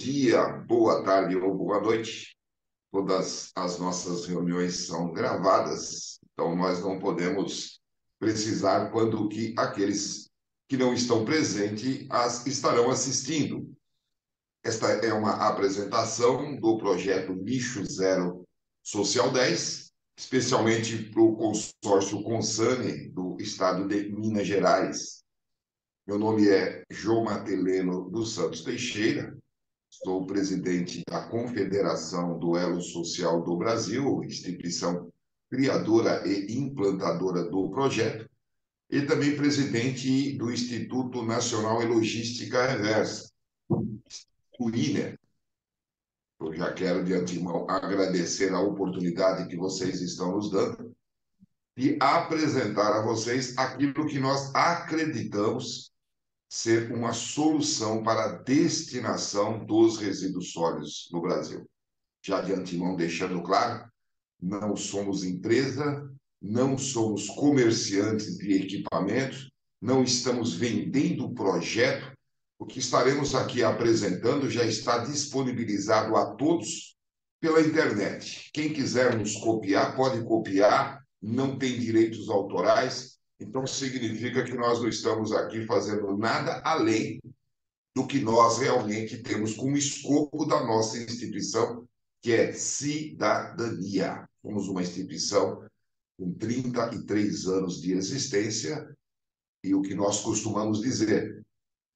dia, boa tarde ou boa noite. Todas as nossas reuniões são gravadas, então nós não podemos precisar quando que aqueles que não estão presentes estarão assistindo. Esta é uma apresentação do projeto Lixo Zero Social 10, especialmente para o consórcio Consane do estado de Minas Gerais. Meu nome é João Mateleno dos Santos Teixeira, sou presidente da Confederação do Elo Social do Brasil, instituição criadora e implantadora do projeto, e também presidente do Instituto Nacional de Logística Reversa, o INER. Eu já quero, de antemão, agradecer a oportunidade que vocês estão nos dando de apresentar a vocês aquilo que nós acreditamos ser uma solução para a destinação dos resíduos sólidos no Brasil. Já de antemão deixando claro, não somos empresa, não somos comerciantes de equipamentos, não estamos vendendo projeto. O que estaremos aqui apresentando já está disponibilizado a todos pela internet. Quem quiser nos copiar, pode copiar, não tem direitos autorais. Então, significa que nós não estamos aqui fazendo nada além do que nós realmente temos como escopo da nossa instituição, que é cidadania. Somos uma instituição com 33 anos de existência e o que nós costumamos dizer,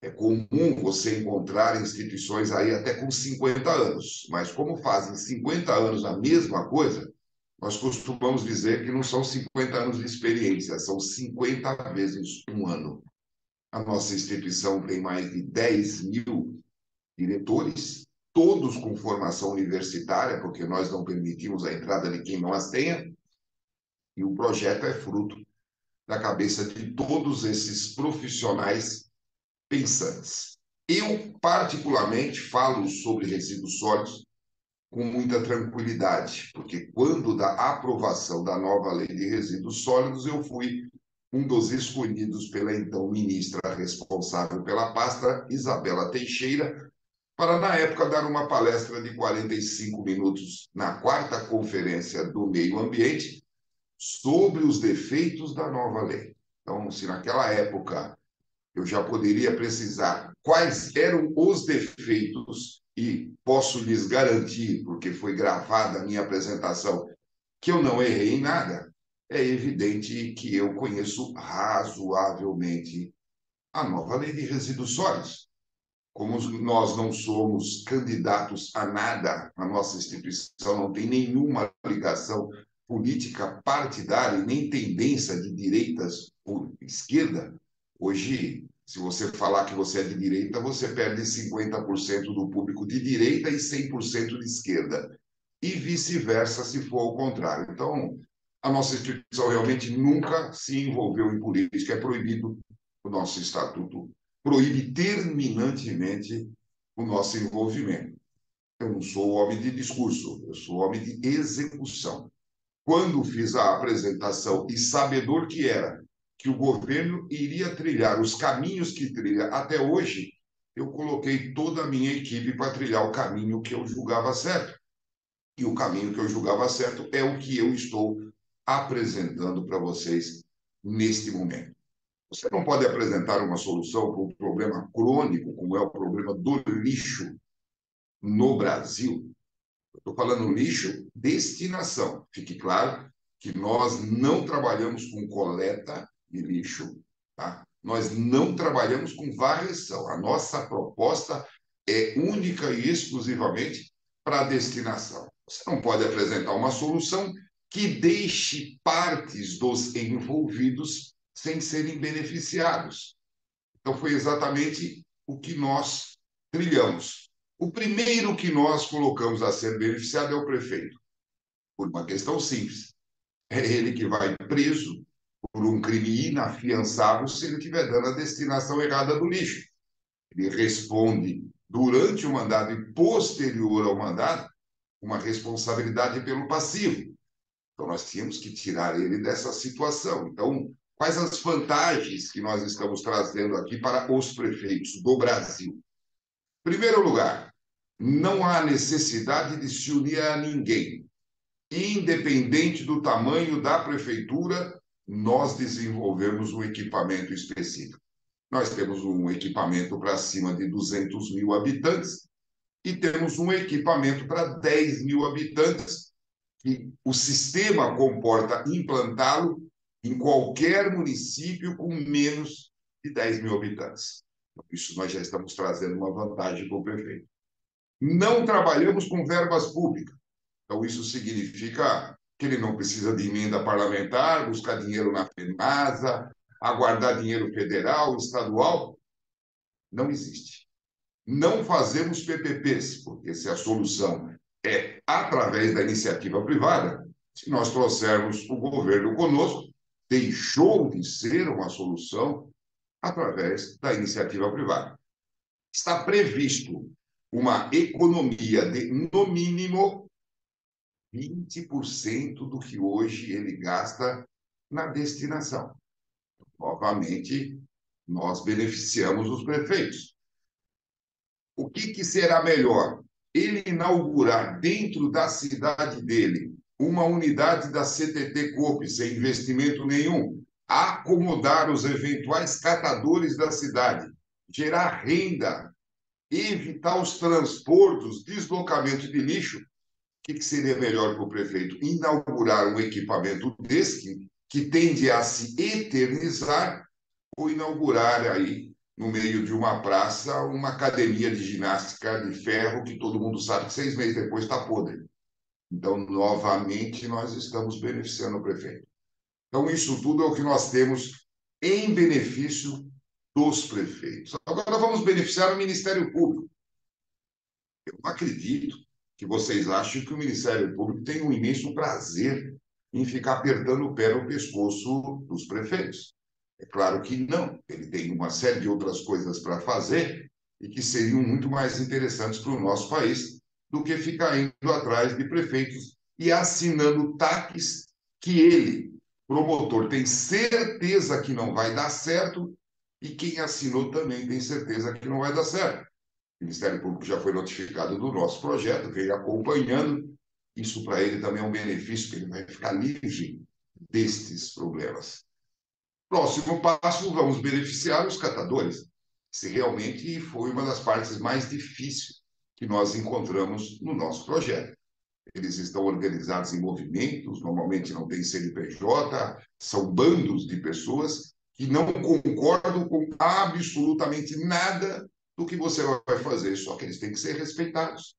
é comum você encontrar instituições aí até com 50 anos, mas como fazem 50 anos a mesma coisa, nós costumamos dizer que não são 50 anos de experiência, são 50 vezes um ano. A nossa instituição tem mais de 10 mil diretores, todos com formação universitária, porque nós não permitimos a entrada de quem não as tenha, e o projeto é fruto da cabeça de todos esses profissionais pensantes. Eu, particularmente, falo sobre resíduos sólidos com muita tranquilidade, porque quando da aprovação da nova lei de resíduos sólidos, eu fui um dos escolhidos pela então ministra responsável pela pasta, Isabela Teixeira, para, na época, dar uma palestra de 45 minutos na quarta conferência do meio ambiente sobre os defeitos da nova lei. Então, se naquela época eu já poderia precisar quais eram os defeitos e posso lhes garantir, porque foi gravada a minha apresentação, que eu não errei em nada, é evidente que eu conheço razoavelmente a nova lei de resíduos sólidos. Como nós não somos candidatos a nada, a nossa instituição não tem nenhuma ligação política partidária e nem tendência de direitas ou esquerda, hoje, se você falar que você é de direita, você perde 50% do público de direita e 100% de esquerda. E vice-versa, se for ao contrário. Então, a nossa instituição realmente nunca se envolveu em política. É proibido, o nosso estatuto proíbe terminantemente o nosso envolvimento. Eu não sou homem de discurso, eu sou homem de execução. Quando fiz a apresentação e sabedor que era que o governo iria trilhar os caminhos que trilha até hoje, eu coloquei toda a minha equipe para trilhar o caminho que eu julgava certo. E o caminho que eu julgava certo é o que eu estou apresentando para vocês neste momento. Você não pode apresentar uma solução para um problema crônico, como é o problema do lixo no Brasil. Estou falando lixo destinação. Fique claro que nós não trabalhamos com coleta de lixo, tá? Nós não trabalhamos com varreção. A nossa proposta é única e exclusivamente para a destinação. Você não pode apresentar uma solução que deixe partes dos envolvidos sem serem beneficiados. Então, foi exatamente o que nós trilhamos. O primeiro que nós colocamos a ser beneficiado é o prefeito, por uma questão simples. É ele que vai preso por um crime inafiançável se ele estiver dando a destinação errada do lixo. Ele responde durante o mandado e posterior ao mandado uma responsabilidade pelo passivo. Então, nós tínhamos que tirar ele dessa situação. Então, quais as vantagens que nós estamos trazendo aqui para os prefeitos do Brasil? Em primeiro lugar, não há necessidade de se unir a ninguém. Independente do tamanho da prefeitura, nós desenvolvemos um equipamento específico. Nós temos um equipamento para acima de 200 mil habitantes e temos um equipamento para 10 mil habitantes, que o sistema comporta implantá-lo em qualquer município com menos de 10 mil habitantes. Isso nós já estamos trazendo uma vantagem para o prefeito. Não trabalhamos com verbas públicas. Então, isso significa que ele não precisa de emenda parlamentar, buscar dinheiro na FENASA, aguardar dinheiro federal, estadual. Não existe. Não fazemos PPPs, porque se a solução é através da iniciativa privada, se nós trouxermos o governo conosco, deixou de ser uma solução através da iniciativa privada. Está previsto uma economia de, no mínimo, 20% do que hoje ele gasta na destinação. Novamente, nós beneficiamos os prefeitos. O que será melhor? Ele inaugurar dentro da cidade dele uma unidade da CTT Coop sem investimento nenhum, acomodar os eventuais catadores da cidade, gerar renda, evitar os transportes, deslocamento de lixo. O que seria melhor para o prefeito? Inaugurar um equipamento desse, que tende a se eternizar, ou inaugurar aí, no meio de uma praça, uma academia de ginástica de ferro, que todo mundo sabe que 6 meses depois está podre. Então, novamente, nós estamos beneficiando o prefeito. Então, isso tudo é o que nós temos em benefício dos prefeitos. Agora, vamos beneficiar o Ministério Público. Eu não acredito que vocês achem que o Ministério Público tem um imenso prazer em ficar apertando o pé no pescoço dos prefeitos. É claro que não. Ele tem uma série de outras coisas para fazer e que seriam muito mais interessantes para o nosso país do que ficar indo atrás de prefeitos e assinando TACs que ele, promotor, tem certeza que não vai dar certo e quem assinou também tem certeza que não vai dar certo. O Ministério Público já foi notificado do nosso projeto, veio acompanhando. Isso para ele também é um benefício, que ele vai ficar livre destes problemas. Próximo passo, vamos beneficiar os catadores. Se realmente foi uma das partes mais difíceis que nós encontramos no nosso projeto. Eles estão organizados em movimentos, normalmente não tem CNPJ, são bandos de pessoas que não concordam com absolutamente nada do que você vai fazer, só que eles têm que ser respeitados.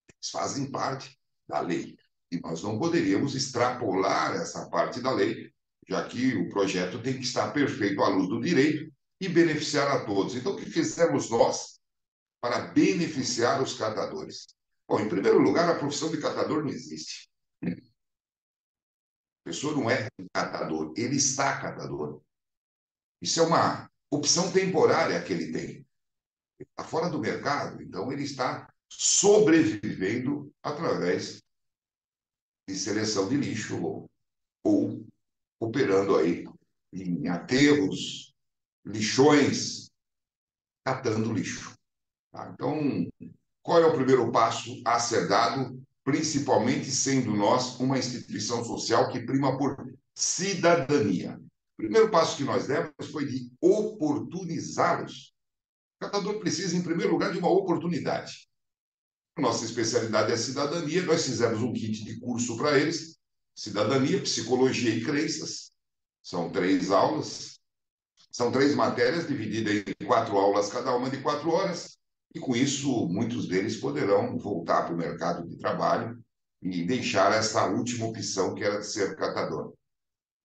Eles fazem parte da lei. E nós não poderíamos extrapolar essa parte da lei, já que o projeto tem que estar perfeito à luz do direito e beneficiar a todos. Então, o que fizemos nós para beneficiar os catadores? Bom, em primeiro lugar, a profissão de catador não existe. A pessoa não é um catador, ele está catador. Isso é uma opção temporária que ele tem. Ele está fora do mercado, então ele está sobrevivendo através de seleção de lixo ou operando aí em aterros, lixões, catando lixo. Tá? Então, qual é o primeiro passo a ser dado, principalmente sendo nós uma instituição social que prima por cidadania? O primeiro passo que nós demos foi de oportunizá-los. O catador precisa, em primeiro lugar, de uma oportunidade. Nossa especialidade é cidadania, nós fizemos um kit de curso para eles, cidadania, psicologia e crenças. São 3 aulas, são 3 matérias divididas em 4 aulas, cada uma de 4 horas. E com isso, muitos deles poderão voltar para o mercado de trabalho e deixar essa última opção, que era de ser catador.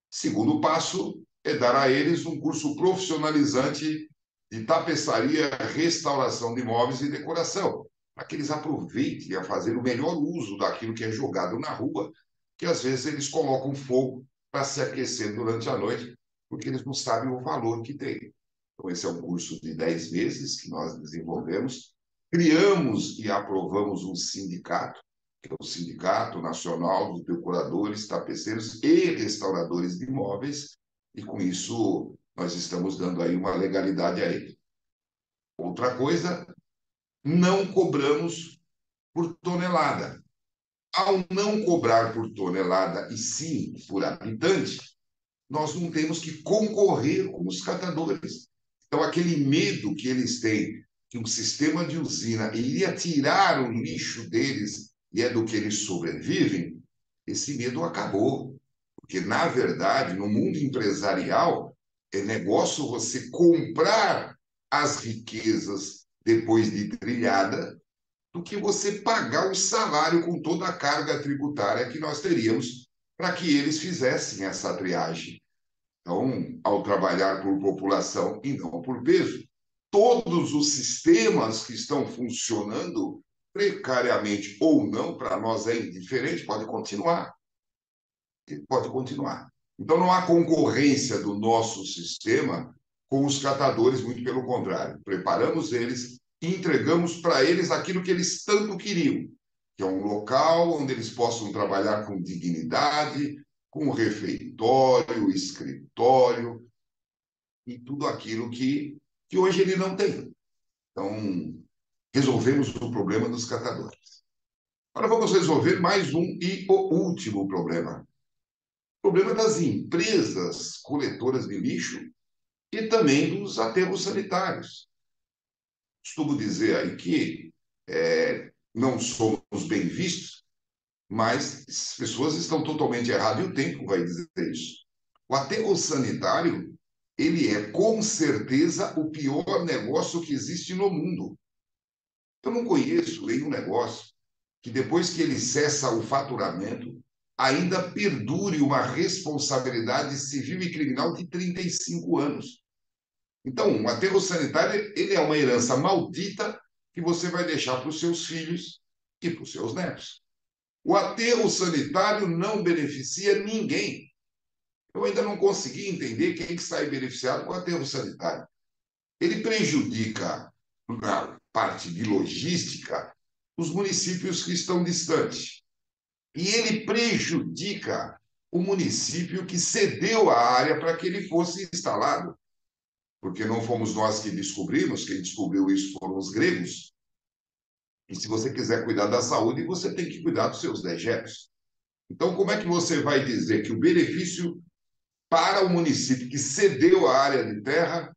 Segundo passo é dar a eles um curso profissionalizante de tapeçaria, restauração de imóveis e decoração, para que eles aproveitem a fazer o melhor uso daquilo que é jogado na rua, que às vezes eles colocam fogo para se aquecer durante a noite, porque eles não sabem o valor que tem. Então, esse é um curso de 10 meses que nós desenvolvemos. Criamos e aprovamos um sindicato, que é o Sindicato Nacional dos Decoradores, Tapeceiros e Restauradores de Imóveis, e com isso nós estamos dando aí uma legalidade a ele. Outra coisa não cobramos por tonelada. Ao não cobrar por tonelada e sim por habitante, nós não temos que concorrer com os catadores. Então, aquele medo que eles têm que um sistema de usina iria tirar o lixo deles e é do que eles sobrevivem, esse medo acabou. Porque, na verdade, no mundo empresarial, é negócio você comprar as riquezas depois de trilhada do que você pagar o salário com toda a carga tributária que nós teríamos para que eles fizessem essa triagem. Então, ao trabalhar por população e não por peso, todos os sistemas que estão funcionando precariamente ou não, para nós é indiferente, pode continuar. Pode continuar. Então, não há concorrência do nosso sistema com os catadores, muito pelo contrário. Preparamos eles e entregamos para eles aquilo que eles tanto queriam, que é um local onde eles possam trabalhar com dignidade, com refeitório, escritório e tudo aquilo que hoje ele não tem. Então, resolvemos o problema dos catadores. Agora vamos resolver mais um e o último problema. O problema das empresas coletoras de lixo e também dos aterros sanitários. Costumo dizer aí que não somos bem vistos, mas as pessoas estão totalmente erradas e o tempo vai dizer isso. O aterro sanitário, ele é com certeza o pior negócio que existe no mundo. Eu não conheço nenhum negócio que depois que ele cessa o faturamento, ainda perdure uma responsabilidade civil e criminal de 35 anos. Então, o aterro sanitário ele é uma herança maldita que você vai deixar para os seus filhos e para os seus netos. O aterro sanitário não beneficia ninguém. Eu ainda não consegui entender quem que sai beneficiado com o aterro sanitário. Ele prejudica, na parte de logística, os municípios que estão distantes. E ele prejudica o município que cedeu a área para que ele fosse instalado. Porque não fomos nós que descobrimos, quem descobriu isso foram os gregos. E se você quiser cuidar da saúde, você tem que cuidar dos seus dejetos. Então, como é que você vai dizer que o benefício para o município que cedeu a área de terra,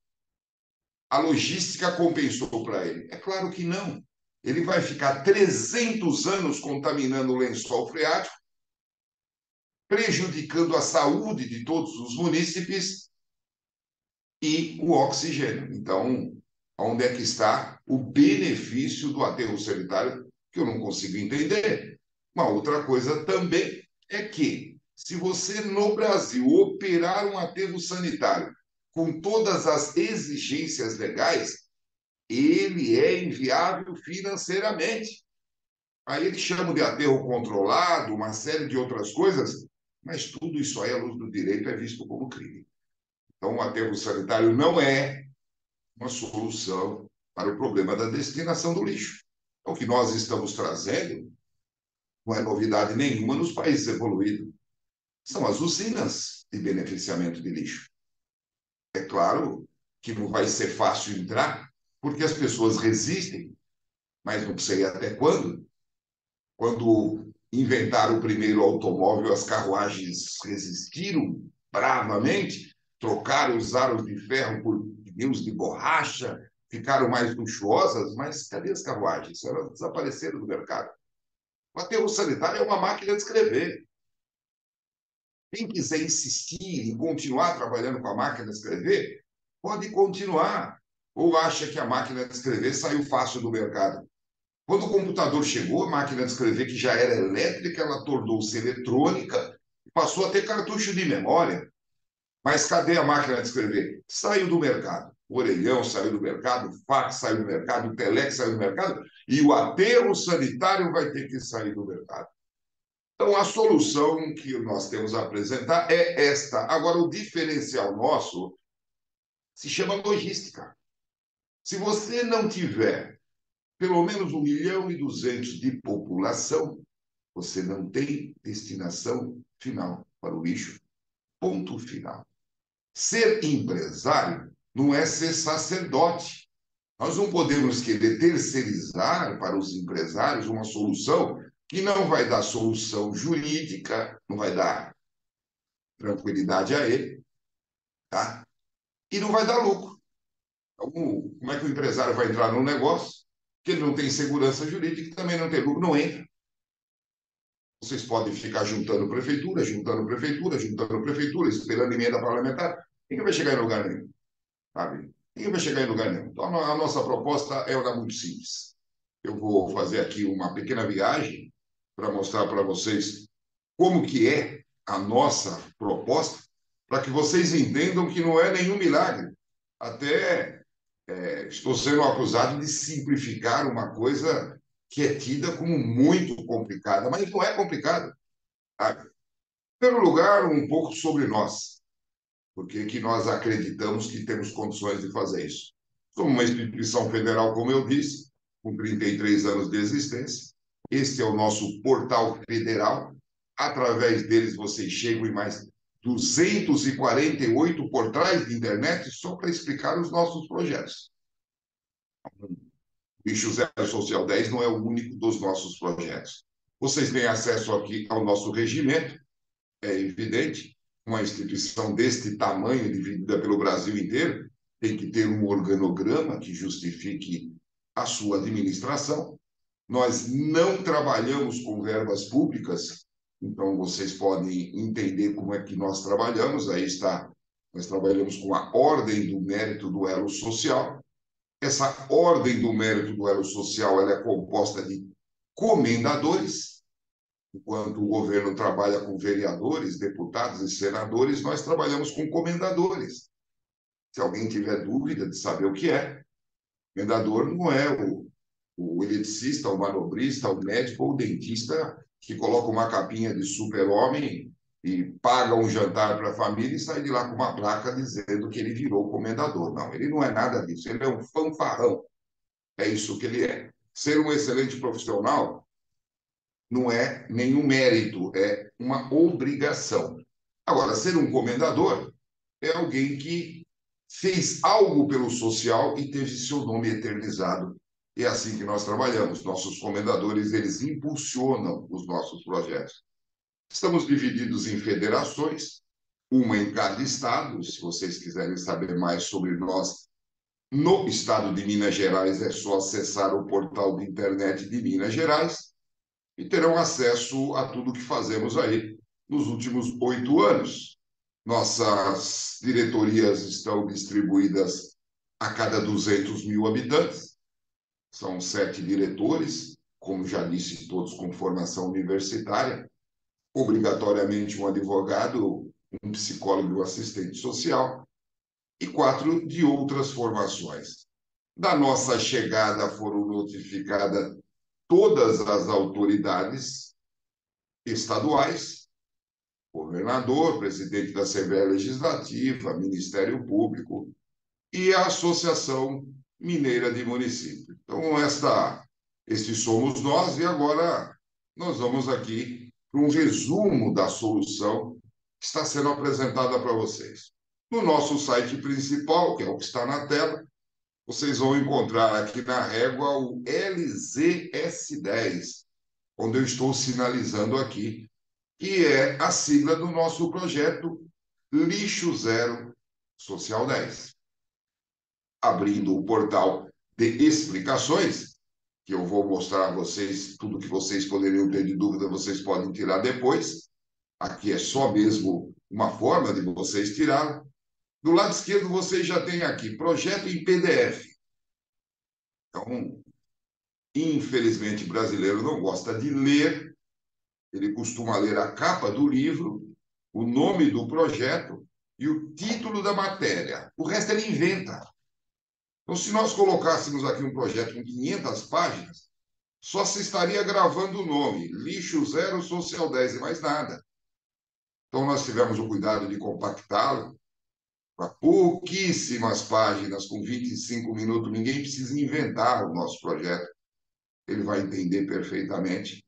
a logística compensou para ele? É claro que não. Ele vai ficar 300 anos contaminando o lençol freático, prejudicando a saúde de todos os munícipes e o oxigênio. Então, onde é que está o benefício do aterro sanitário, que eu não consigo entender? Uma outra coisa também é que, se você no Brasil operar um aterro sanitário com todas as exigências legais, ele é inviável financeiramente. Aí eles chamam de aterro controlado, uma série de outras coisas, mas tudo isso aí, à luz do direito, é visto como crime. Então, o aterro sanitário não é uma solução para o problema da destinação do lixo. O que nós estamos trazendo não é novidade nenhuma nos países evoluídos. São as usinas de beneficiamento de lixo. É claro que não vai ser fácil entrar, porque as pessoas resistem, mas não sei até quando. Quando inventaram o primeiro automóvel, as carruagens resistiram bravamente, trocaram os aros de ferro por pneus de borracha, ficaram mais luxuosas, mas cadê as carruagens? Elas desapareceram do mercado. O aterro sanitário é uma máquina de escrever. Quem quiser insistir em continuar trabalhando com a máquina de escrever, pode continuar. Ou acha que a máquina de escrever saiu fácil do mercado? Quando o computador chegou, a máquina de escrever, que já era elétrica, ela tornou-se eletrônica e passou a ter cartucho de memória. Mas cadê a máquina de escrever? Saiu do mercado. O orelhão saiu do mercado, o fax saiu do mercado, o telex saiu do mercado e o aterro sanitário vai ter que sair do mercado. Então, a solução que nós temos a apresentar é esta. Agora, o diferencial nosso se chama logística. Se você não tiver pelo menos 1.200.000 de população, você não tem destinação final para o lixo. Ponto final. Ser empresário não é ser sacerdote. Nós não podemos querer terceirizar para os empresários uma solução que não vai dar solução jurídica, não vai dar tranquilidade a ele, tá? E não vai dar lucro. Então, como é que o empresário vai entrar num negócio que ele não tem segurança jurídica e também não tem lucro? Não entra. Vocês podem ficar juntando prefeitura, juntando prefeitura, juntando prefeitura, esperando emenda parlamentar. Ninguém vai chegar em lugar nenhum, sabe? Ninguém vai chegar em lugar nenhum. Então, a nossa proposta é uma muito simples. Eu vou fazer aqui uma pequena viagem para mostrar para vocês como que é a nossa proposta, para que vocês entendam que não é nenhum milagre. Até estou sendo acusado de simplificar uma coisa que é tida como muito complicada, mas não é complicada. Sabe? Em primeiro lugar, um pouco sobre nós, porque que nós acreditamos que temos condições de fazer isso. Somos uma instituição federal, como eu disse, com 33 anos de existência. Este é o nosso portal federal. Através deles, vocês chegam em mais 248 portais de internet só para explicar os nossos projetos. Bicho Zero Social 10 não é o único dos nossos projetos. Vocês têm acesso aqui ao nosso regimento, é evidente, uma instituição deste tamanho, dividida pelo Brasil inteiro, tem que ter um organograma que justifique a sua administração. Nós não trabalhamos com verbas públicas, então vocês podem entender como é que nós trabalhamos. Aí está, nós trabalhamos com a ordem do mérito do elo social. Essa ordem do mérito do elo social ela é composta de comendadores. Enquanto o governo trabalha com vereadores, deputados e senadores, nós trabalhamos com comendadores. Se alguém tiver dúvida de saber o que é, comendador não é o eletricista, o manobrista, o médico ou o dentista que coloca uma capinha de super-homem e paga um jantar para a família e sai de lá com uma placa dizendo que ele virou comendador. Não, ele não é nada disso, ele é um fanfarrão. É isso que ele é. Ser um excelente profissional não é nenhum mérito, é uma obrigação. Agora, ser um comendador é alguém que fez algo pelo social e teve seu nome eternizado. E é assim que nós trabalhamos. Nossos comendadores, eles impulsionam os nossos projetos. Estamos divididos em federações, uma em cada estado. Se vocês quiserem saber mais sobre nós, no estado de Minas Gerais, é só acessar o portal de internet de Minas Gerais e terão acesso a tudo que fazemos aí nos últimos 8 anos. Nossas diretorias estão distribuídas a cada 200 mil habitantes. São 7 diretores, como já disse, todos com formação universitária, obrigatoriamente um advogado, um psicólogo e um assistente social, e 4 de outras formações. Da nossa chegada foram notificadas todas as autoridades estaduais, governador, presidente da Assembleia Legislativa, Ministério Público e a Associação Mineira de Municípios. Então, este somos nós, e agora nós vamos aqui para um resumo da solução que está sendo apresentada para vocês. No nosso site principal, que é o que está na tela, vocês vão encontrar aqui na régua o LZS10, onde eu estou sinalizando aqui, que é a sigla do nosso projeto Lixo Zero Social 10. Abrindo o portal de explicações, que eu vou mostrar a vocês tudo que vocês poderiam ter de dúvida, vocês podem tirar depois. Aqui é só mesmo uma forma de vocês tirarem. Do lado esquerdo, vocês já têm aqui projeto em PDF. Então, infelizmente, o brasileiro não gosta de ler, ele costuma ler a capa do livro, o nome do projeto e o título da matéria. O resto ele inventa. Então, se nós colocássemos aqui um projeto com 500 páginas, só se estaria gravando o nome, Lixo Zero Social 10, e mais nada. Então, nós tivemos o cuidado de compactá-lo para pouquíssimas páginas, com 25 minutos. Ninguém precisa inventar o nosso projeto. Ele vai entender perfeitamente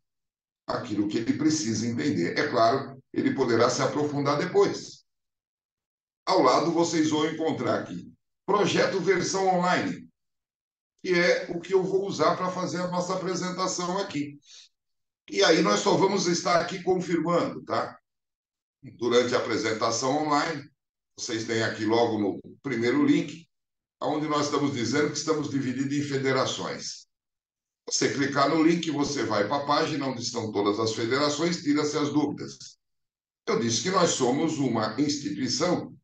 aquilo que ele precisa entender. É claro, ele poderá se aprofundar depois. Ao lado, vocês vão encontrar aqui projeto versão online. que é o que eu vou usar para fazer a nossa apresentação aqui. E aí nós só vamos estar aqui confirmando, tá? Durante a apresentação online, vocês têm aqui logo no primeiro link, onde nós estamos dizendo que estamos divididos em federações. Você clicar no link, você vai para a página onde estão todas as federações, tira-se as dúvidas. Eu disse que nós somos uma instituição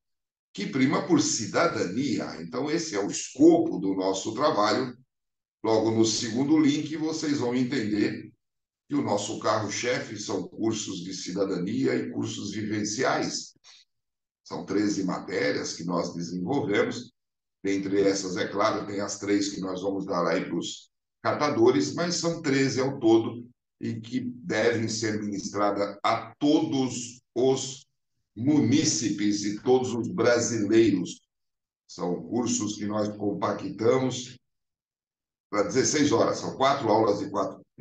que prima por cidadania. Então, esse é o escopo do nosso trabalho. Logo no segundo link, vocês vão entender que o nosso carro-chefe são cursos de cidadania e cursos vivenciais. São 13 matérias que nós desenvolvemos. Dentre essas, é claro, tem as 3 que nós vamos dar aí para os catadores, mas são 13 ao todo e que devem ser ministradas a todos os munícipes e todos os brasileiros. São cursos que nós compactamos para 16 horas. São 4 aulas de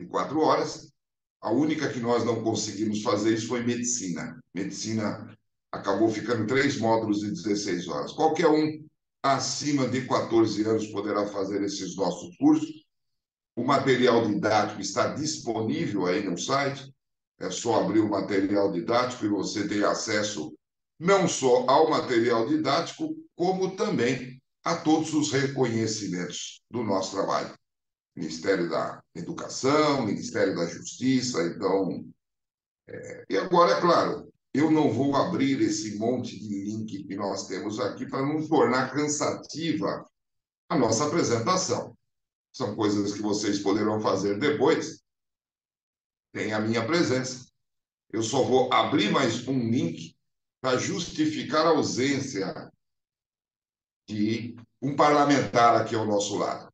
4 horas. A única que nós não conseguimos fazer isso foi medicina. Medicina acabou ficando 3 módulos de 16 horas. Qualquer um acima de 14 anos poderá fazer esses nossos cursos. O material didático está disponível aí no site. É só abrir o material didático e você tem acesso não só ao material didático, como também a todos os reconhecimentos do nosso trabalho. Ministério da Educação, Ministério da Justiça, então... E agora, é claro, eu não vou abrir esse monte de link que nós temos aqui para não tornar cansativa a nossa apresentação. São coisas que vocês poderão fazer depois. Tem a minha presença. Eu só vou abrir mais um link para justificar a ausência de um parlamentar aqui ao nosso lado.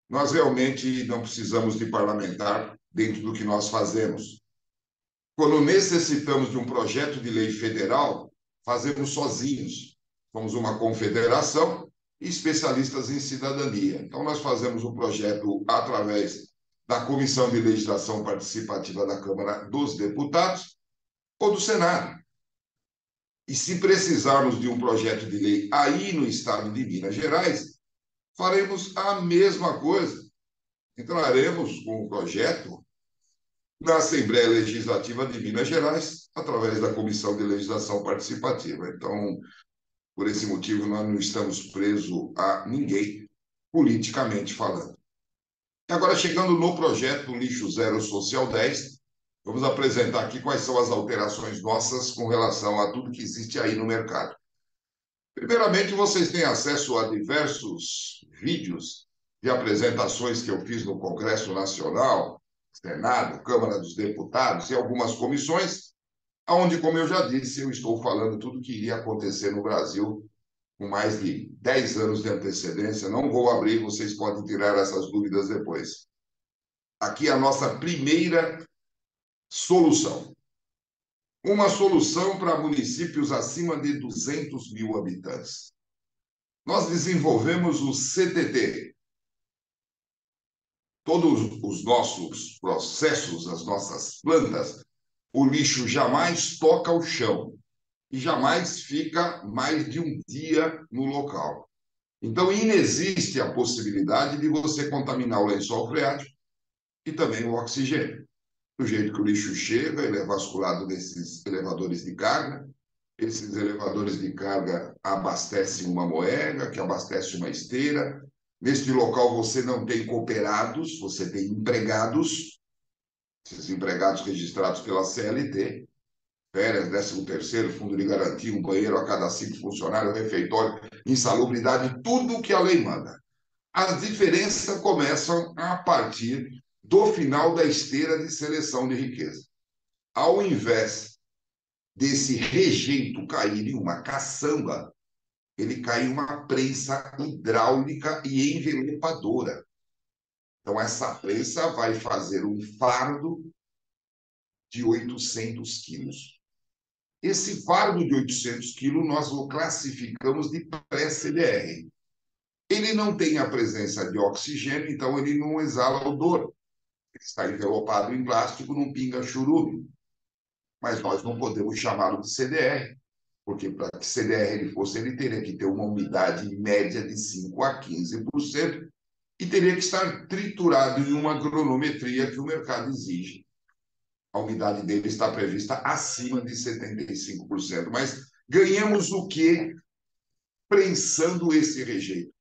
Nós realmente não precisamos de parlamentar dentro do que nós fazemos. Quando necessitamos de um projeto de lei federal, fazemos sozinhos. Somos uma confederação e especialistas em cidadania. Então, nós fazemos um projeto através da Comissão de Legislação Participativa da Câmara dos Deputados ou do Senado. E se precisarmos de um projeto de lei aí no estado de Minas Gerais, faremos a mesma coisa. Entraremos com o projeto na Assembleia Legislativa de Minas Gerais, através da Comissão de Legislação Participativa. Então, por esse motivo, nós não estamos presos a ninguém, politicamente falando. Agora, chegando no projeto Lixo Zero Social 10, vamos apresentar aqui quais são as alterações nossas com relação a tudo que existe aí no mercado. Primeiramente, vocês têm acesso a diversos vídeos de apresentações que eu fiz no Congresso Nacional, Senado, Câmara dos Deputados e algumas comissões, onde, como eu já disse, eu estou falando tudo o que iria acontecer no Brasil com mais de 10 anos de antecedência. Não vou abrir, vocês podem tirar essas dúvidas depois. Aqui é a nossa primeira solução. Uma solução para municípios acima de 200 mil habitantes. Nós desenvolvemos o CTT. Todos os nossos processos, as nossas plantas, o lixo jamais toca o chão e jamais fica mais de um dia no local. Então, inexiste a possibilidade de você contaminar o lençol freático e também o oxigênio. Do jeito que o lixo chega, ele é vasculado nesses elevadores de carga. Esses elevadores de carga abastecem uma moega, que abastece uma esteira. Neste local você não tem cooperados, você tem empregados, esses empregados registrados pela CLT, férias, 13º, fundo de garantia, um banheiro a cada 5 funcionários, refeitório, insalubridade, tudo o que a lei manda. As diferenças começam a partir do final da esteira de seleção de riqueza. Ao invés desse rejeito cair em uma caçamba, ele cai em uma prensa hidráulica e envelopadora. Então, essa prensa vai fazer um fardo de 800 quilos. Esse fardo de 800 quilos nós o classificamos de pré-CDR. Ele não tem a presença de oxigênio, então ele não exala odor. Ele está envelopado em plástico, não pinga churume. Mas nós não podemos chamá-lo de CDR, porque para que CDR ele fosse, ele teria que ter uma umidade média de 5 a 15%, e teria que estar triturado em uma granulometria que o mercado exige. A umidade dele está prevista acima de 75%. Mas ganhamos o quê prensando esse rejeito?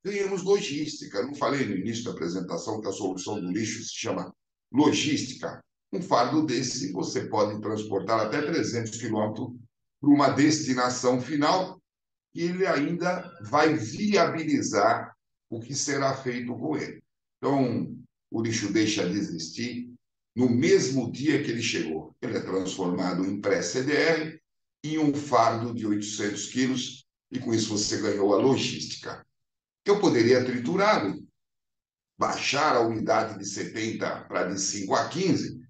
Ganhamos logística. Não falei no início da apresentação que a solução do lixo se chama logística. Um fardo desse você pode transportar até 300 quilômetros para uma destinação final e ele ainda vai viabilizar o que será feito com ele. Então, o lixo deixa de existir no mesmo dia que ele chegou. Ele é transformado em pré-CDR, em um fardo de 800 quilos, e com isso você ganhou a logística. Eu poderia triturá-lo, baixar a unidade de 70 para de 5 a 15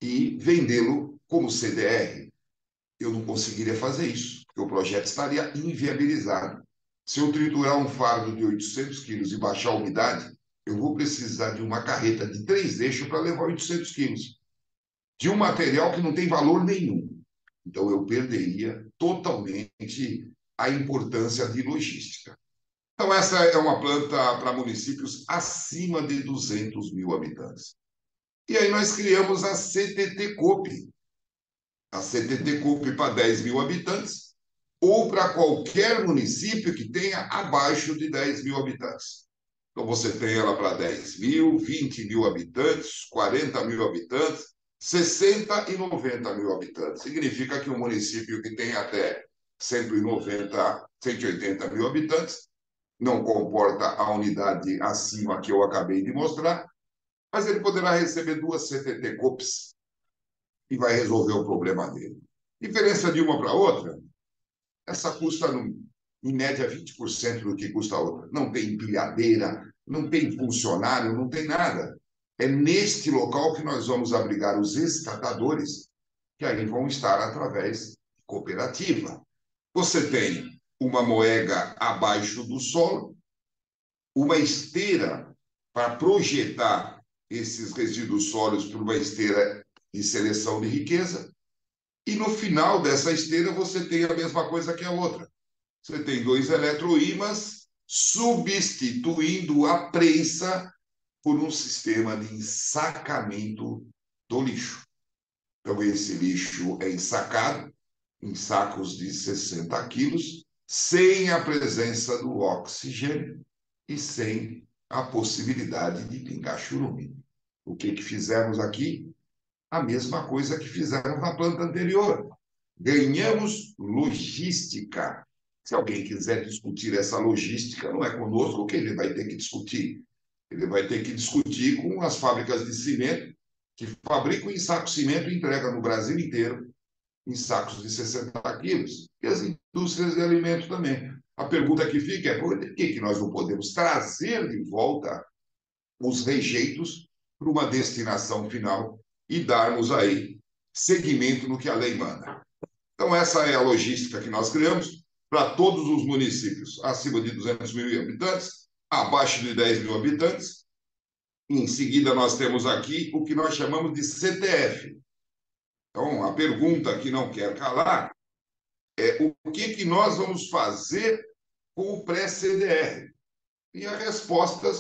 e vendê-lo como CDR. Eu não conseguiria fazer isso, porque o projeto estaria inviabilizado. Se eu triturar um fardo de 800 quilos e baixar a umidade, eu vou precisar de uma carreta de 3 eixos para levar 800 quilos, de um material que não tem valor nenhum. Então, eu perderia totalmente a importância de logística. Então, essa é uma planta para municípios acima de 200 mil habitantes. E aí nós criamos a CTT Coop. A CTT Coop para 10 mil habitantes ou para qualquer município que tenha abaixo de 10 mil habitantes. Então, você tem ela para 10 mil, 20 mil habitantes, 40 mil habitantes, 60 e 90 mil habitantes. Significa que um município que tem até 190, 180 mil habitantes não comporta a unidade acima que eu acabei de mostrar, mas ele poderá receber 2 CTT COPs e vai resolver o problema dele. Diferença de uma para outra, essa custa, em média, 20% do que custa a outra. Não tem empilhadeira, não tem funcionário, não tem nada. É neste local que nós vamos abrigar os escatadores, que aí vão estar através de cooperativa. Você tem uma moega abaixo do solo, uma esteira para projetar esses resíduos sólidos para uma esteira de seleção de riqueza, e no final dessa esteira você tem a mesma coisa que a outra. Você tem 2 eletroímãs substituindo a prensa por um sistema de ensacamento do lixo. Então, esse lixo é ensacado em sacos de 60 quilos, sem a presença do oxigênio e sem a possibilidade de pingar churume. O que fizemos aqui? A mesma coisa que fizemos na planta anterior. Ganhamos logística. Se alguém quiser discutir essa logística, não é conosco que ele vai ter que discutir. Ele vai ter que discutir com as fábricas de cimento, que fabricam em saco de cimento e entregam no Brasil inteiro em sacos de 60 quilos. E as indústrias de alimentos também. A pergunta que fica é por que nós não podemos trazer de volta os rejeitos para uma destinação final e darmos aí seguimento no que a lei manda. Então, essa é a logística que nós criamos para todos os municípios acima de 200 mil habitantes, abaixo de 10 mil habitantes. Em seguida, nós temos aqui o que nós chamamos de CTF. Então, a pergunta que não quer calar é o que nós vamos fazer com o pré-CDR? E a resposta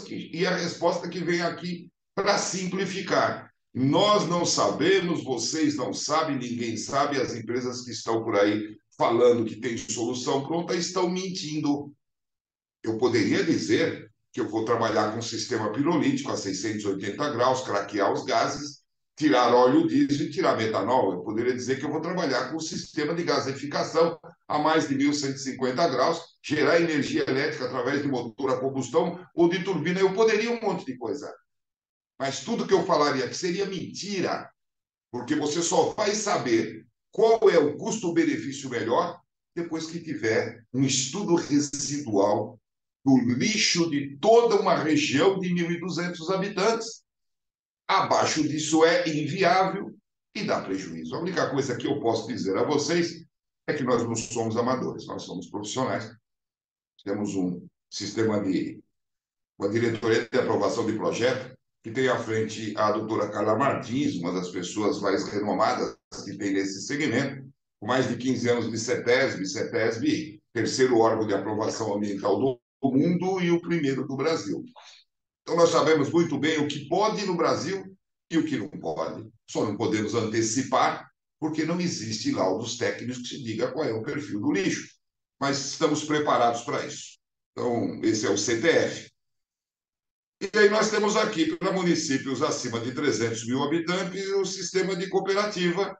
que vem aqui para simplificar. Nós não sabemos, vocês não sabem, ninguém sabe, as empresas que estão por aí falando que tem solução pronta estão mentindo. Eu poderia dizer que eu vou trabalhar com um sistema pirolítico a 680 graus, craquear os gases, tirar óleo diesel e tirar metanol. Eu poderia dizer que eu vou trabalhar com um sistema de gaseificação a mais de 1.150 graus, gerar energia elétrica através de motor a combustão ou de turbina. Eu poderia um monte de coisa. Mas tudo que eu falaria aqui seria mentira, porque você só vai saber qual é o custo-benefício melhor depois que tiver um estudo residual do lixo de toda uma região de 1.200 habitantes. Abaixo disso é inviável e dá prejuízo. A única coisa que eu posso dizer a vocês é que nós não somos amadores, nós somos profissionais. Temos um sistema de uma diretoria de aprovação de projeto que tem à frente a doutora Carla Martins, uma das pessoas mais renomadas que tem nesse segmento, com mais de 15 anos de CETESB, terceiro órgão de aprovação ambiental do mundo e o primeiro do Brasil. Então, nós sabemos muito bem o que pode no Brasil e o que não pode. Só não podemos antecipar, porque não existe laudos técnicos que se diga qual é o perfil do lixo. Mas estamos preparados para isso. Então, esse é o CTF. E aí nós temos aqui, para municípios acima de 300 mil habitantes, o sistema de cooperativa,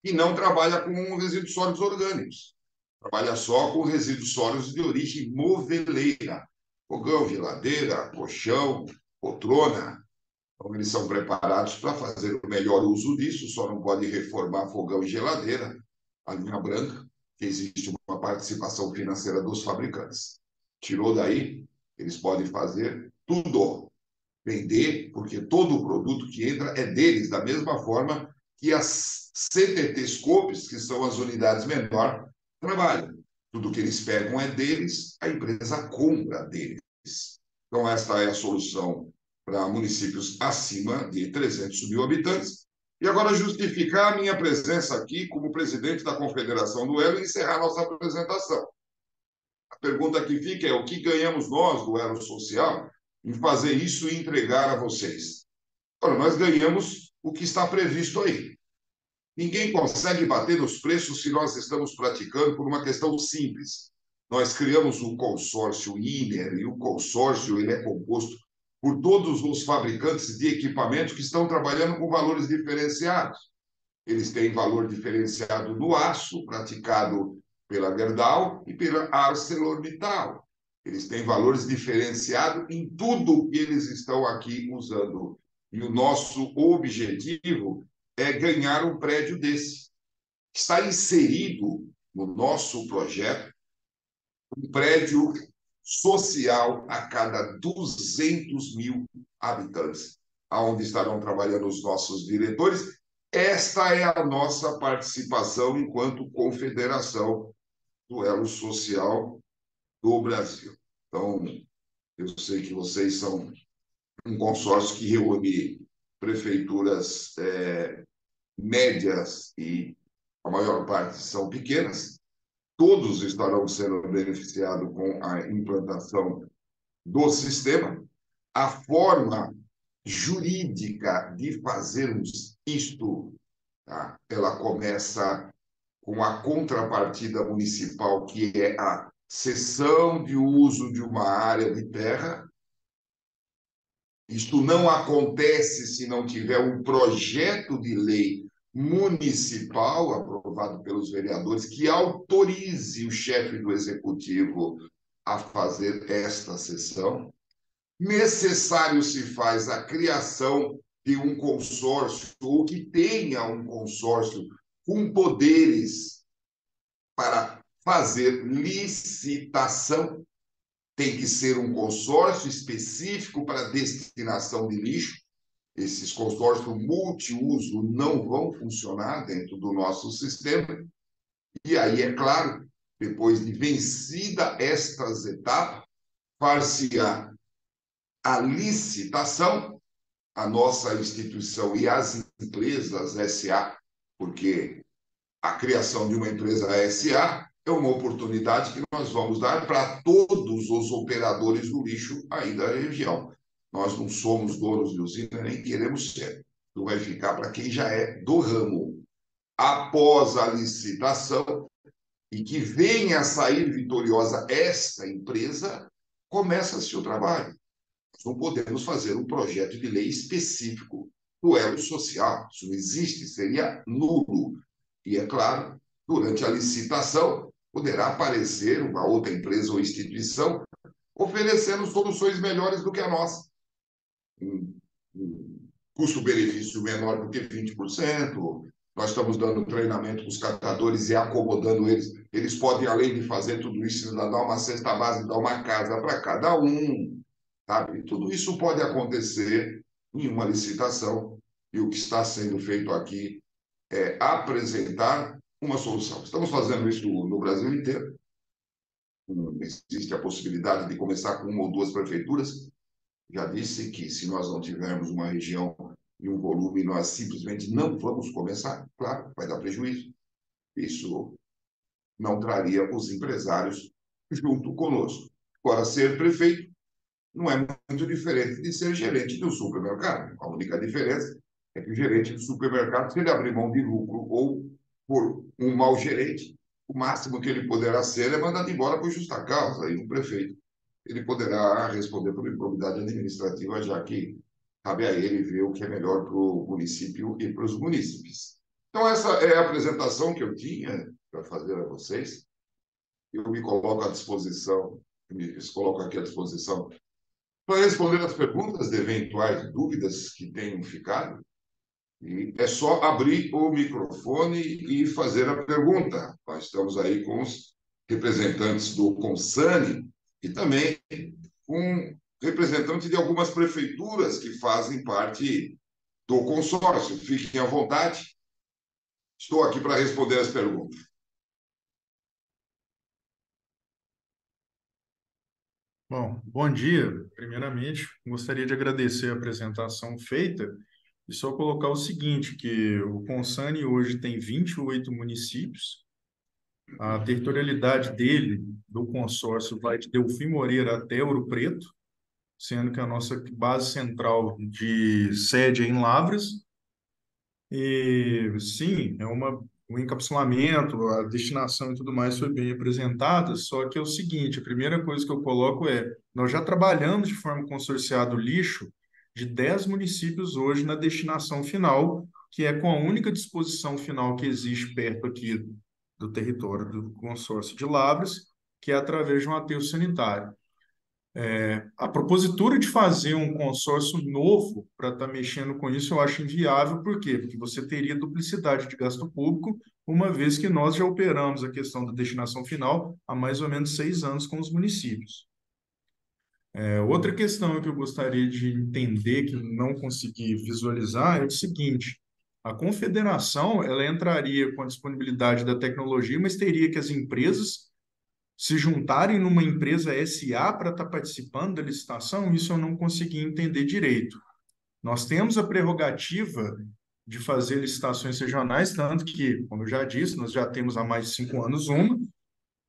que não trabalha com resíduos sólidos orgânicos. Trabalha só com resíduos sólidos de origem moveleira. Fogão, geladeira, colchão, poltrona. Então, eles são preparados para fazer o melhor uso disso, só não pode reformar fogão e geladeira, a linha branca, que existe uma participação financeira dos fabricantes. Tirou daí, eles podem fazer tudo, vender, porque todo o produto que entra é deles, da mesma forma que as CTT Scopes, que são as unidades menor, trabalham. Tudo que eles pegam é deles, a empresa compra deles. Então, esta é a solução para municípios acima de 300 mil habitantes. E agora, justificar a minha presença aqui como presidente da Confederação do Elo e encerrar nossa apresentação. A pergunta que fica é: o que ganhamos nós do Elo Social em fazer isso e entregar a vocês? Ora, nós ganhamos o que está previsto aí. Ninguém consegue bater nos preços se nós estamos praticando por uma questão simples. Nós criamos o consórcio INER e o consórcio ele é composto por todos os fabricantes de equipamentos que estão trabalhando com valores diferenciados. Eles têm valor diferenciado no aço, praticado pela Gerdau e pela ArcelorMittal. Eles têm valores diferenciados em tudo que eles estão aqui usando. E o nosso objetivo é ganhar um prédio desse. Está inserido no nosso projeto um prédio social a cada 200 mil habitantes, onde estarão trabalhando os nossos diretores. Esta é a nossa participação enquanto confederação do Elo Social do Brasil. Então, eu sei que vocês são um consórcio que reúne prefeituras médias e a maior parte são pequenas. Todos estarão sendo beneficiados com a implantação do sistema. A forma jurídica de fazermos isto, tá? Ela começa com a contrapartida municipal, que é a cessão de uso de uma área de terra. Isto não acontece se não tiver um projeto de lei municipal aprovado pelos vereadores que autorize o chefe do executivo a fazer esta sessão. Necessário se faz a criação de um consórcio ou que tenha um consórcio com poderes para fazer licitação. Tem que ser um consórcio específico para destinação de lixo. Esses consórcios multiuso não vão funcionar dentro do nosso sistema. E aí, é claro, depois de vencida estas etapas, far-se-á a licitação, a nossa instituição e as empresas SA, porque a criação de uma empresa SA é uma oportunidade que nós vamos dar para todos os operadores do lixo aí da região. Nós não somos donos de usina, nem queremos ser. Isso vai ficar para quem já é do ramo. Após a licitação, e que venha a sair vitoriosa esta empresa, começa-se o trabalho. Nós não podemos fazer um projeto de lei específico do elo social. Isso não existe, seria nulo. E, é claro, durante a licitação, poderá aparecer uma outra empresa ou instituição oferecendo soluções melhores do que a nossa. Um custo-benefício menor do que 20%. Nós estamos dando treinamento para os catadores e acomodando eles. Eles podem, além de fazer tudo isso, ainda dar uma cesta básica, dar uma casa para cada um. Sabe? Tudo isso pode acontecer em uma licitação. E o que está sendo feito aqui é apresentar uma solução. Estamos fazendo isso no Brasil inteiro. Existe a possibilidade de começar com uma ou duas prefeituras. Já disse que se nós não tivermos uma região e um volume, nós simplesmente não vamos começar. Claro, vai dar prejuízo. Isso não traria os empresários junto conosco. Agora, ser prefeito não é muito diferente de ser gerente de um supermercado. A única diferença é que o gerente do supermercado, se ele abrir mão de lucro ou por um mau gerente, o máximo que ele poderá ser é mandado embora por justa causa. E o prefeito ele poderá responder por improbidade administrativa, já que cabe a ele ver o que é melhor para o município e para os munícipes. Então, essa é a apresentação que eu tinha para fazer a vocês. Eu me coloco à disposição, me coloco aqui à disposição para responder as perguntas de eventuais dúvidas que tenham ficado. E é só abrir o microfone e fazer a pergunta. Nós estamos aí com os representantes do Consani e também com representantes de algumas prefeituras que fazem parte do consórcio. Fiquem à vontade. Estou aqui para responder as perguntas. Bom, bom dia. Primeiramente, gostaria de agradecer a apresentação feita e só colocar o seguinte, que o Consani hoje tem 28 municípios. A territorialidade dele, do consórcio, vai de Delfim Moreira até Ouro Preto, sendo que a nossa base central de sede é em Lavras. E sim, o encapsulamento, a destinação e tudo mais foi bem apresentada, só que é o seguinte, a primeira coisa que eu coloco é, nós já trabalhamos de forma consorciada o lixo de 10 municípios hoje na destinação final, que é com a única disposição final que existe perto aqui do território do consórcio de Lavras, que é através de um aterro sanitário. A propositura de fazer um consórcio novo para estar mexendo com isso, eu acho inviável. Por quê? Porque você teria duplicidade de gasto público, uma vez que nós já operamos a questão da destinação final há mais ou menos 6 anos com os municípios. Outra questão que eu gostaria de entender, que não consegui visualizar, é o seguinte: a confederação ela entraria com a disponibilidade da tecnologia, mas teria que as empresas se juntarem numa empresa SA para estar participando da licitação, isso eu não consegui entender direito. Nós temos a prerrogativa de fazer licitações regionais, tanto que, como eu já disse, nós já temos há mais de 5 anos uma,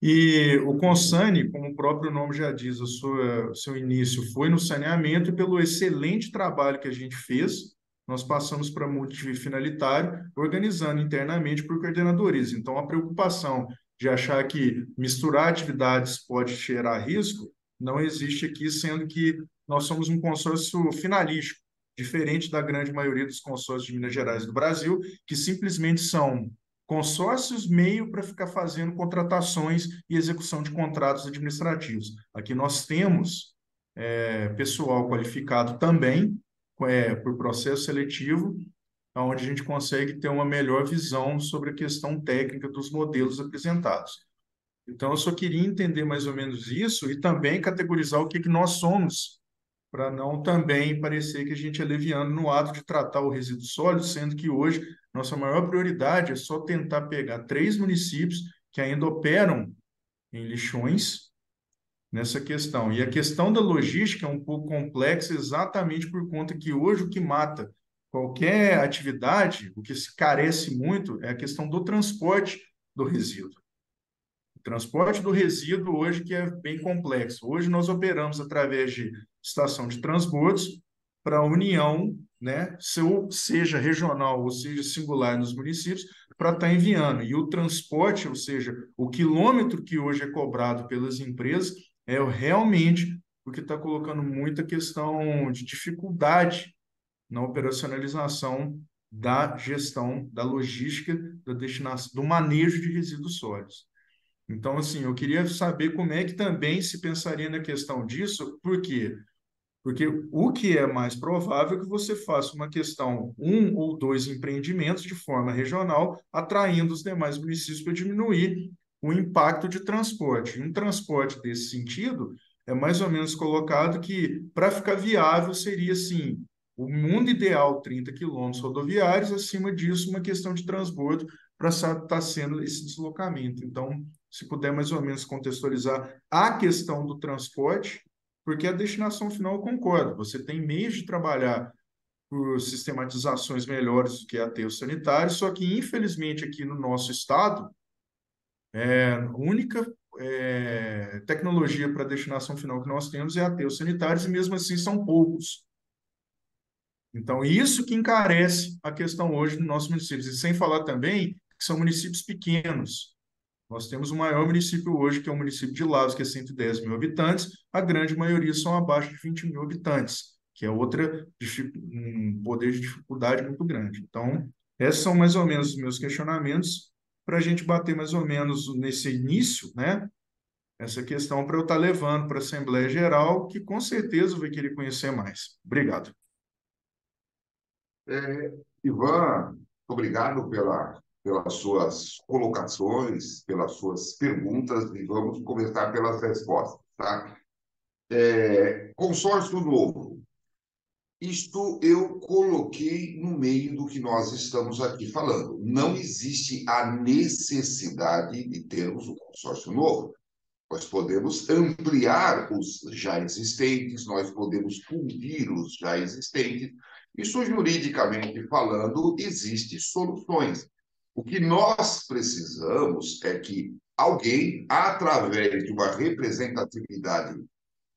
e o Consani, como o próprio nome já diz, o seu início foi no saneamento, e pelo excelente trabalho que a gente fez, nós passamos para multifinalitário, organizando internamente por coordenadorias. Então, a preocupação de achar que misturar atividades pode gerar risco não existe aqui, sendo que nós somos um consórcio finalístico, diferente da grande maioria dos consórcios de Minas Gerais do Brasil, que simplesmente são consórcios meio para ficar fazendo contratações e execução de contratos administrativos. Aqui nós temos pessoal qualificado também por processo seletivo, onde a gente consegue ter uma melhor visão sobre a questão técnica dos modelos apresentados. Então, eu só queria entender mais ou menos isso e também categorizar o que, que nós somos, para não também parecer que a gente é leviano no ato de tratar o resíduo sólido, sendo que hoje nossa maior prioridade é só tentar pegar 3 municípios que ainda operam em lixões nessa questão. E a questão da logística é um pouco complexa exatamente por conta que hoje o que mata qualquer atividade, o que se carece muito, é a questão do transporte do resíduo. O transporte do resíduo hoje que é bem complexo. Hoje nós operamos através de estação de transbordos para a união, né, seja regional ou seja singular nos municípios, para estar enviando. E o transporte, ou seja, o quilômetro que hoje é cobrado pelas empresas, é realmente o que está colocando muita questão de dificuldade na operacionalização da gestão, da logística, da destinação, do manejo de resíduos sólidos. Então, assim, eu queria saber como é que também se pensaria na questão disso, por quê? Porque o que é mais provável é que você faça uma questão, um ou dois empreendimentos de forma regional, atraindo os demais municípios para diminuir o impacto de transporte. Um transporte desse sentido é mais ou menos colocado que, para ficar viável, seria assim, o mundo ideal, 30 quilômetros rodoviários, acima disso, uma questão de transbordo para estar sendo esse deslocamento. Então, se puder mais ou menos contextualizar a questão do transporte, porque a destinação final eu concordo, você tem meios de trabalhar por sistematizações melhores do que aterro sanitário, só que infelizmente aqui no nosso estado, a única tecnologia para a destinação final que nós temos é aterros sanitários, e mesmo assim são poucos. Então, isso que encarece a questão hoje dos nossos municípios. E sem falar também que são municípios pequenos. Nós temos o maior município hoje, que é o município de Lavras, que é 110 mil habitantes. A grande maioria são abaixo de 20 mil habitantes, que é um poder de dificuldade muito grande. Então, esses são mais ou menos os meus questionamentos para a gente bater mais ou menos nesse início, né? Essa questão para eu estar levando para a Assembleia Geral, que com certeza vai querer conhecer mais. Obrigado. Ivan, obrigado pelas suas colocações, pelas suas perguntas, e vamos começar pelas respostas, tá? Consórcio novo. Isto eu coloquei no meio do que nós estamos aqui falando. Não existe a necessidade de termos um consórcio novo. Nós podemos ampliar os já existentes, nós podemos fundir os já existentes. Isso, juridicamente falando, existe soluções. O que nós precisamos é que alguém, através de uma representatividade